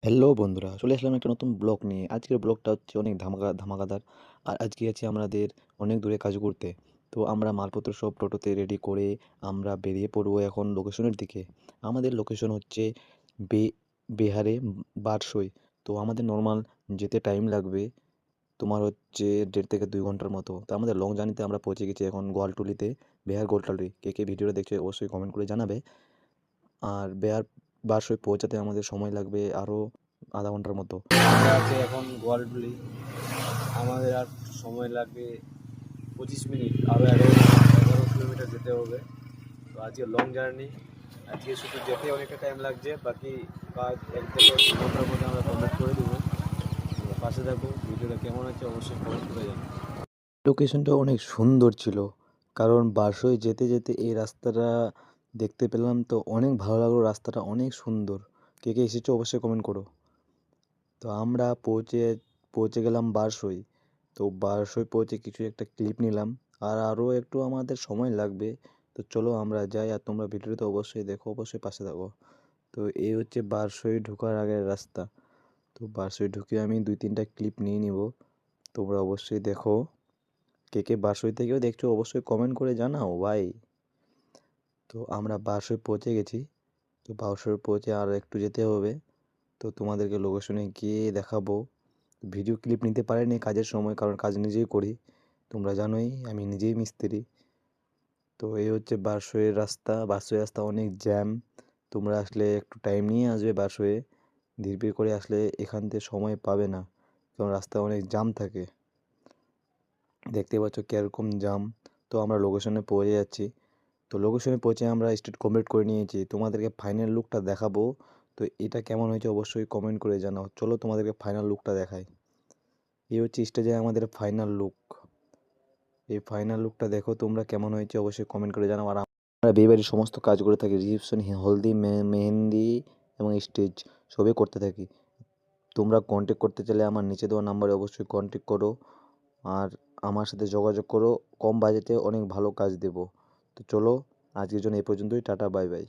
Hello বন্ধুরা, চলে আসলাম একটা নতুন ব্লগ নিয়ে। আজকের ব্লগটা হচ্ছে অনেক ধামাকাদার। আর আজকে আছি আমাদের অনেক দূরে কাজ করতে। তো আমরা মালপত্র সব টোটোতে রেডি করে আমরা বেরিয়ে পড়বো এখন লোকেশনের দিকে। আমাদের লোকেশন হচ্ছে বে বিহারে বারসই। তো আমাদের নর্মাল যেতে টাইম লাগবে তোমার হচ্ছে 1.5 থেকে 2 ঘন্টার মতো। তো আমাদের লং জার্নিতে আমরা পৌঁছে গেছি এখন গোয়ালটুলিতে, বিহার গোয়ালটুলি। কে ভিডিওটা দেখছে অবশ্যই কমেন্ট করে জানাবে। আর বারসই পৌঁছাতে আমাদের সময় লাগবে আরও আধা ঘন্টার মতো। আমরা আছি এখন গোয়ালটুলি। আমাদের আর সময় লাগবে 25 মিনিট, আরও 11 কিলোমিটার যেতে হবে। তো আজকে লং জার্নি, আজকে শুধু যেতে অনেকটা টাইম লাগছে, বাকি কাজ 1 থেকে 2 ঘন্টার মধ্যে আমরা কমপ্লিট করে দেবো। পাশে থাকবো, ভিডিওটা কেমন আছে অবশ্যই কমেন্ট করে জানাবো। লোকেশনটা অনেক সুন্দর ছিল, কারণ বারসই যেতে যেতে এই রাস্তাটা দেখতে পেলাম, তো অনেক ভালো লাগলো। রাস্তাটা অনেক সুন্দর। কে এসেছো অবশ্যই কমেন্ট করো। তো আমরা পৌঁছে গেলাম বারসই। তো বারসই পৌঁছে কিছু একটা ক্লিপ নিলাম। আর আরও একটু আমাদের সময় লাগবে। তো চলো আমরা যাই, আর তোমরা ভিডিওটা অবশ্যই দেখো, অবশ্যই পাশে থাকো। তো এই হচ্ছে বারসই ঢোকার আগের রাস্তা। তো বারসই ঢুকে আমি 2-3টা ক্লিপ নিয়ে নিব। তোমরা অবশ্যই দেখো। কে বারসই থেকেও দেখছো অবশ্যই কমেন্ট করে জানাও ভাই। তো আমরা বারসই পৌঁছে গেছি। তো বারসই পৌঁছে আর একটু যেতে হবে। তো তোমাদেরকে লোকেশনে গিয়ে দেখাবো। ভিডিও ক্লিপ নিতে পারিনি কাজের সময়, কারণ কাজ নিজেই করি। তোমরা জানোই আমি নিজেই মিস্ত্রি। তো এই হচ্ছে বারসইয়ের রাস্তা। বারসই রাস্তা অনেক জ্যাম। তোমরা আসলে একটু টাইম নিয়ে আসবে বারসইয়ে। ধীরে করে আসলে এখান থেকে সময় পাবে না, কারণ রাস্তায় অনেক জ্যাম থাকে। দেখতে পাচ্ছ কিরকম জ্যাম। তো আমরা লোকেশনে পৌঁছে যাচ্ছি। তো লোকেশনে পৌঁছে আমরা স্টেট কমপ্লিট করে নিয়েছি। তোমাদেরকে ফাইনাল লুকটা দেখাবো। তো এটা কেমন হয়েছে অবশ্যই কমেন্ট করে জানাও। চলো তোমাদেরকে ফাইনাল লুকটা দেখাই। এই হচ্ছে স্টেজে আমাদের ফাইনাল লুক। এই ফাইনাল লুকটা দেখো তোমরা কেমন হয়েছে অবশ্যই কমেন্ট করে জানাও। আর আমরা বিয়েবাড়ির সমস্ত কাজ করে থাকি, রিসেপশন, হলদি, মেহেন্দি এবং স্টেজ সবই করতে থাকি। তোমরা কন্ট্যাক্ট করতে চাইলে আমার নিচে দেওয়া নাম্বারে অবশ্যই কন্ট্যাক্ট করো। আর আমার সাথে যোগাযোগ করো, কম বাজেটে অনেক ভালো কাজ দেবো। তো চলো, আজকের জন্য এই পর্যন্তই। Tata, bye bye.